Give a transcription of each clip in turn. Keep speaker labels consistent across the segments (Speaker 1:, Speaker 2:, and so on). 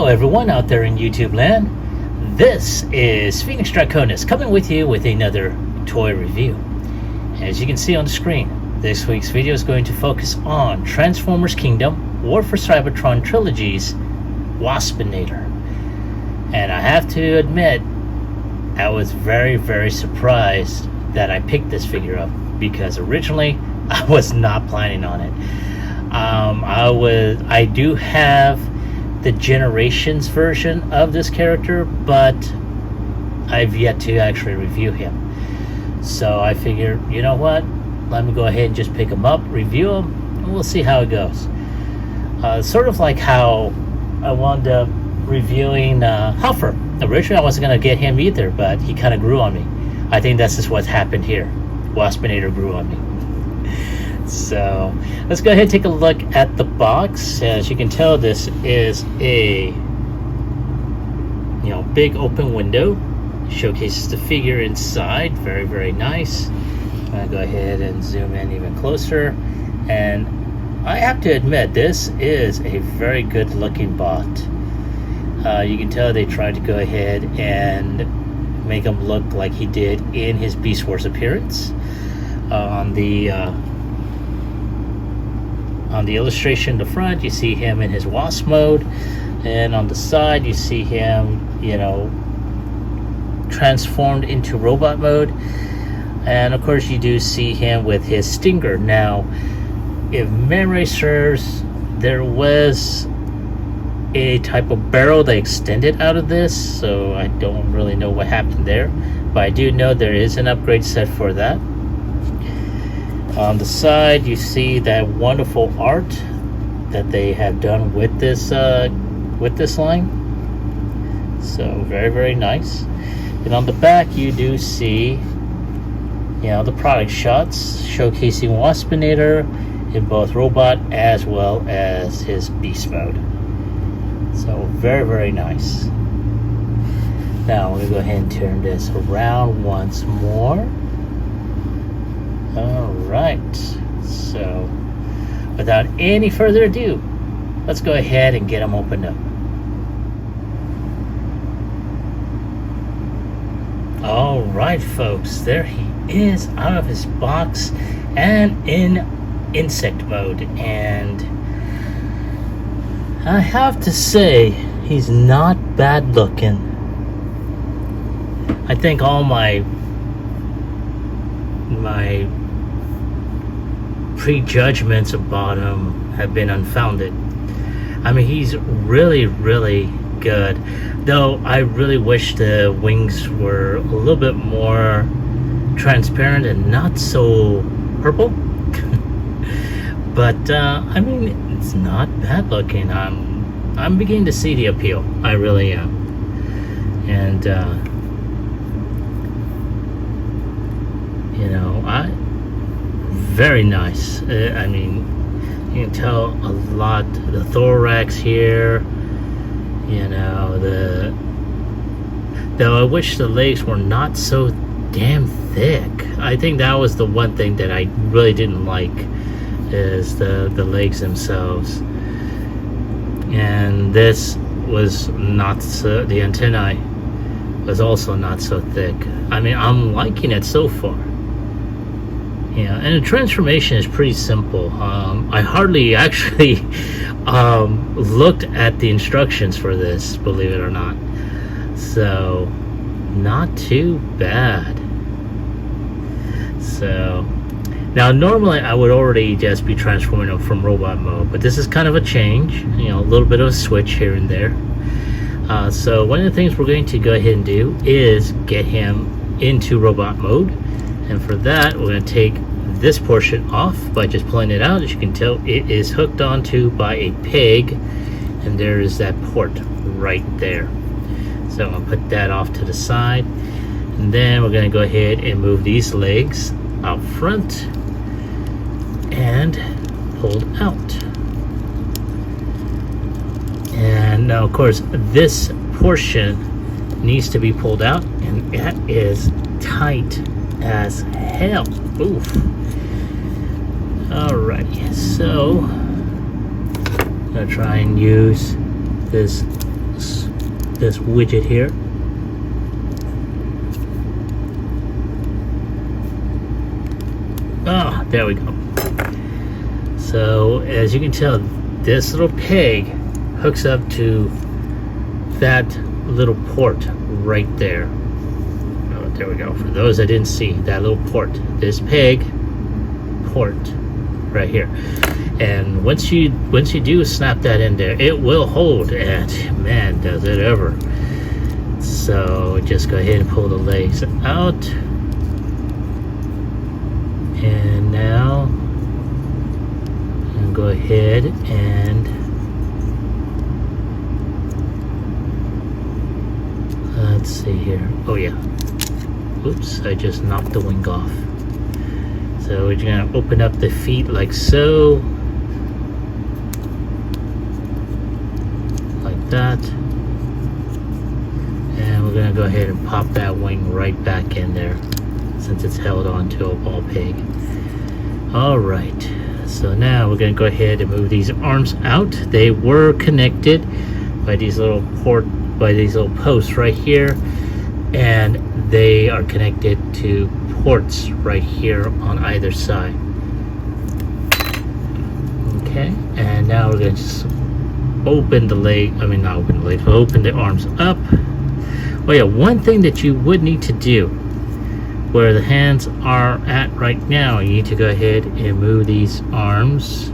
Speaker 1: Hello everyone out there in YouTube land. This is Phoenix Draconis coming with you with another toy review. As you can see on the screen, this week's video is going to focus on Transformers Kingdom War for Cybertron Trilogy's Waspinator. And I have to admit, I was very surprised that I picked this figure up, because originally I was not planning on it. I do have the Generations version of this character, but I've yet to actually review him. So I figured, you know what, let me go ahead and just pick him up, review him, and we'll see how it goes. Sort of like how I wound up reviewing Huffer. Originally I wasn't going to get him either, but he kind of grew on me. I think that's just what happened here. Waspinator grew on me. So let's go ahead and take a look at the box. As you can tell, this is a big open window. Showcases the figure inside. Very nice. I'm gonna go ahead and zoom in even closer, and I have to admit, this is a very good looking bot. You can tell they tried to go ahead and make him look like he did in his Beast Wars appearance. On the illustration in the front, you see him in his Wasp mode, and on the side you see him, transformed into robot mode. And of course you do see him with his Stinger. Now, if memory serves, there was a type of barrel that extended out of this, so I don't really know what happened there, but I do know there is an upgrade set for that. On the side, you see that wonderful art that they have done with this line. So very nice. And on the back, you do see, the product shots showcasing Waspinator in both robot as well as his beast mode. So very nice. Now we're gonna go ahead and turn this around once more. Alright, so without any further ado, let's go ahead and get him opened up. Alright folks, there he is out of his box and in insect mode, and I have to say, he's not bad looking. I think all my prejudgments about him have been unfounded. I mean, he's really good, though I really wish the wings were a little bit more transparent and not so purple. But I mean, it's not bad looking. I'm beginning to see the appeal. I really am. And very nice. I mean, you can tell a lot. The thorax here, though I wish the legs were not so damn thick. I think that was the one thing that I really didn't like, is the legs themselves. And this was not so, the antennae was also not so thick. I mean, I'm liking it so far. And the transformation is pretty simple. I hardly actually looked at the instructions for this, believe it or not. So, not too bad. So, now normally I would already just be transforming him from robot mode, but this is kind of a change, a little bit of a switch here and there. So one of the things we're going to go ahead and do is get him into robot mode, and for that we're going to take this portion off by just pulling it out. As you can tell, it is hooked onto by a peg, and there is that port right there. So I'm going to put that off to the side, and then we're going to go ahead and move these legs out front and pulled out. And now of course this portion needs to be pulled out, and that is tight as hell. Oof. Alright, so I'm gonna try and use this this widget here. Ah, there we go. So as you can tell, this little peg hooks up to that little port right there. Oh, there we go. For those that didn't see, that little port, this peg port right here. And once you do snap that in there, it will hold, and man, does it ever. So just go ahead and pull the legs out. And now I'll go ahead and let's see here. Oh yeah. Oops, I just knocked the wing off. So we're gonna open up the feet like so. Like that. And we're gonna go ahead and pop that wing right back in there, since it's held onto a ball peg. All right, so now we're going to go ahead and move these arms out. They were connected by these little posts right here, and they are connected to ports right here on either side. Okay, and now we're going to just open the open the arms up. Oh yeah, one thing that you would need to do, where the hands are at right now, you need to go ahead and move these arms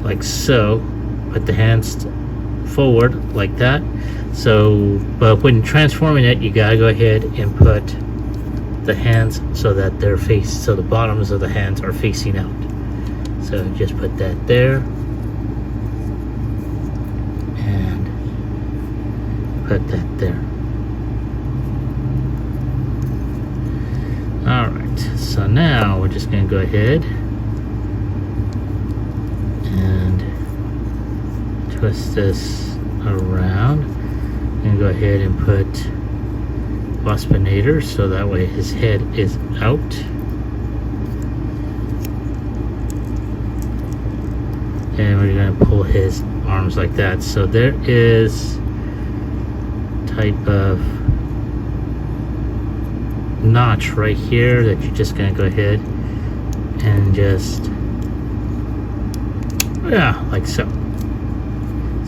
Speaker 1: like so. Put the hands forward like that. So, but when transforming it, you gotta go ahead and put the hands so that they're so the bottoms of the hands are facing out. So just put that there and put that there. Alright, so now we're just going to go ahead and twist this around and go ahead and put Waspinator so that way his head is out. And we're going to pull his arms like that. So there is type of notch right here that you're just going to go ahead and just, yeah, like so.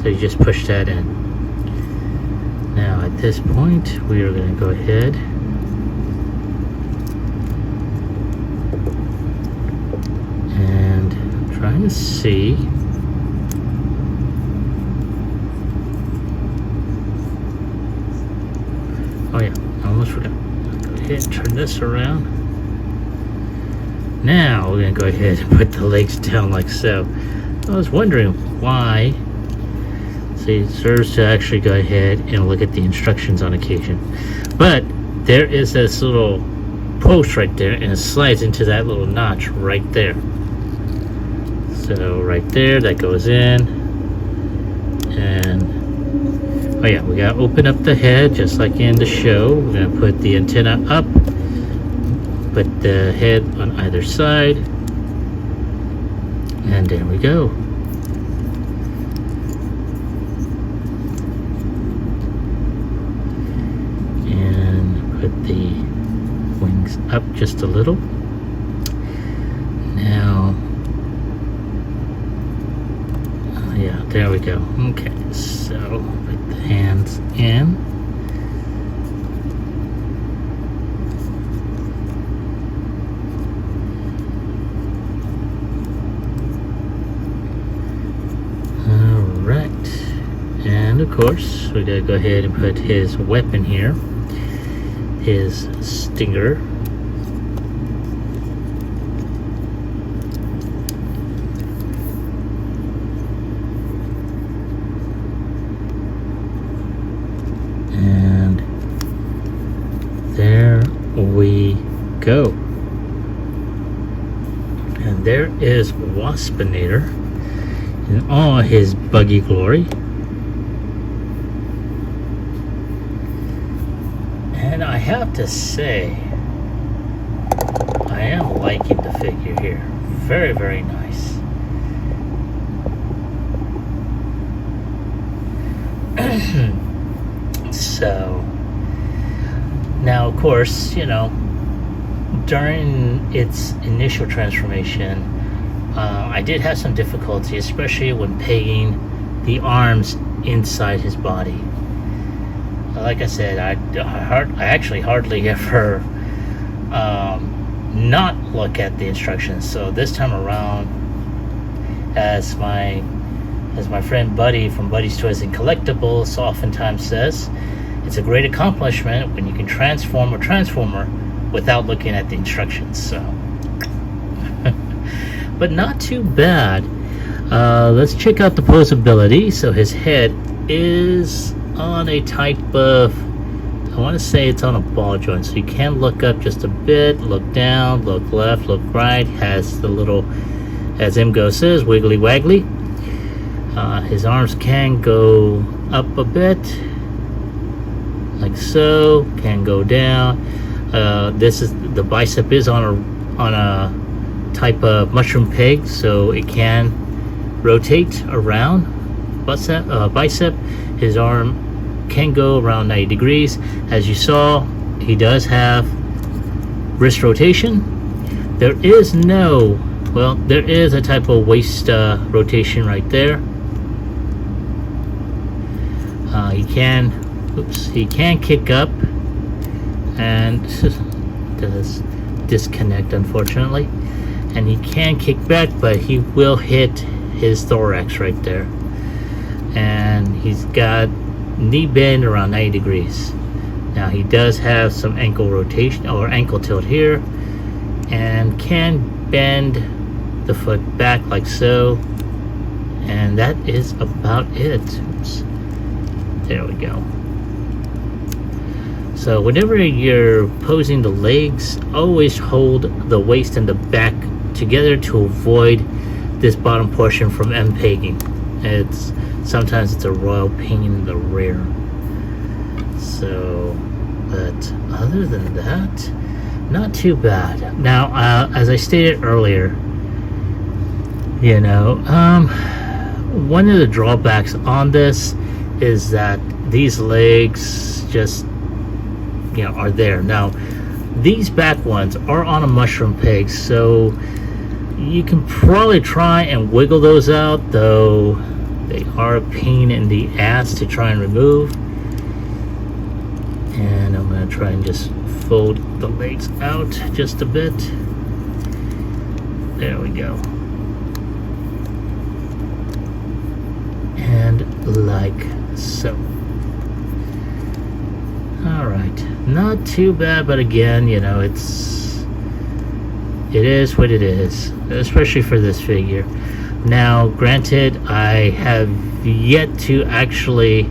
Speaker 1: So you just push that in. Now at this point we are going to go ahead and I'm trying to see. Oh yeah, I almost forgot. Turn this around. Now we're going to go ahead and put the legs down like so. I was wondering why. See, it serves to actually go ahead and look at the instructions on occasion. But there is this little post right there, and it slides into that little notch right there. So right there, that goes in. And oh yeah, we gotta open up the head just like in the show. We're gonna put the antenna up, put the head on either side, and there we go. And put the wings up just a little. Now, oh yeah, there we go. Okay, so put the hands in. And of course, we gotta go ahead and put his weapon here, his stinger. And there we go. And there is Waspinator in all his buggy glory. And I have to say, I am liking the figure here. Very, very nice. So now, of course, during its initial transformation, I did have some difficulty, especially when pegging the arms inside his body. Like I said, I actually hardly ever not look at the instructions. So this time around, as my friend Buddy from Buddy's Toys and Collectibles oftentimes says, it's a great accomplishment when you can transform a transformer without looking at the instructions. So but not too bad. Let's check out the posability. So his head is on a type of, I want to say it's on a ball joint, so you can look up just a bit, look down, look left, look right. Has the little, as Imgo says, wiggly waggly. His arms can go up a bit, like so, can go down. This is, the bicep is on a type of mushroom peg, so it can rotate around bicep. His arm can go around 90 degrees. As you saw, he does have wrist rotation. There is no, well, there is a type of waist rotation right there. He can kick up, and does disconnect, unfortunately, and he can kick back, but he will hit his thorax right there. And he's got knee bend around 90 degrees. Now he does have some ankle rotation or ankle tilt here, and can bend the foot back like so, and that is about it. Oops. There we go. So whenever you're posing the legs, always hold the waist and the back together to avoid this bottom portion from M-pegging. Sometimes it's a royal pain in the rear. So, but other than that, not too bad. Now, as I stated earlier, one of the drawbacks on this is that these legs just, are there. Now, these back ones are on a mushroom peg, so you can probably try and wiggle those out, though they are a pain in the ass to try and remove. And I'm going to try and just fold the legs out just a bit. There we go. And like so. Alright, not too bad, but again, it is what it is, especially for this figure. Now, granted, I have yet to actually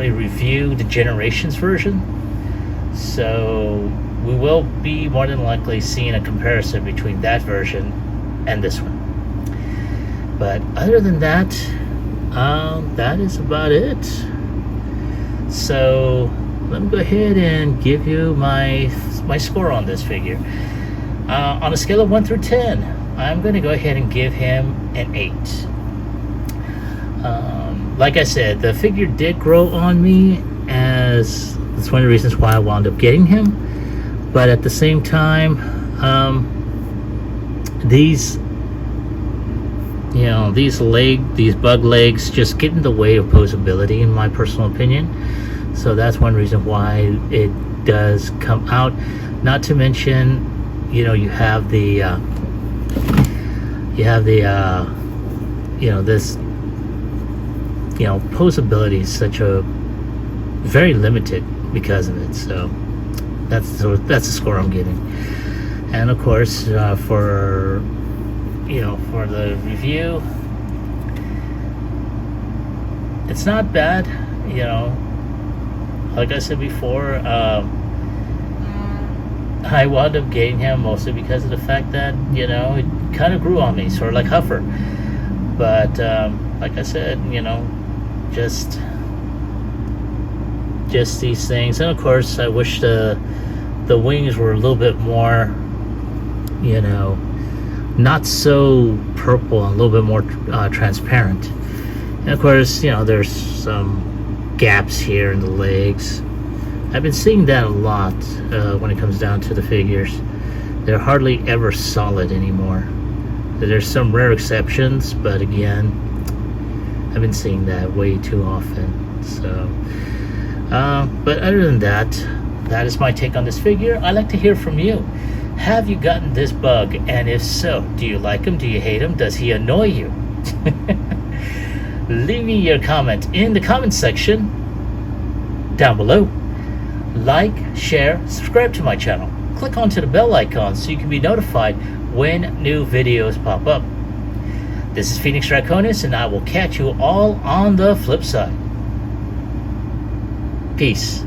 Speaker 1: review the Generations version, so we will be more than likely seeing a comparison between that version and this one. But other than that, that is about it. So let me go ahead and give you my score on this figure. On a scale of 1 through 10, I'm going to go ahead and give him an 8. Like I said, the figure did grow on me, as that's one of the reasons why I wound up getting him. But at the same time, these bug legs just get in the way of posability, in my personal opinion. So that's one reason why it does come out. Not to mention, you have the this posability is such a very limited because of it. So that's the score I'm giving. And of course, for the review, it's not bad. Like I said before, I wound up getting him mostly because of the fact that it kind of grew on me, sort of like Huffer. But like I said, just these things. And of course, I wish the wings were a little bit more, not so purple and a little bit more transparent. And of course, you know, there's some gaps here in the legs. I've been seeing that a lot when it comes down to the figures. They're hardly ever solid anymore. There's some rare exceptions, but again, I've been seeing that way too often. So, but other than that, that is my take on this figure. I'd like to hear from you. Have you gotten this bug? And if so, do you like him? Do you hate him? Does he annoy you? Leave me your comment in the comment section down below. Like, share, subscribe to my channel. Click onto the bell icon so you can be notified when new videos pop up. This is Phoenix Draconis, and I will catch you all on the flip side. Peace.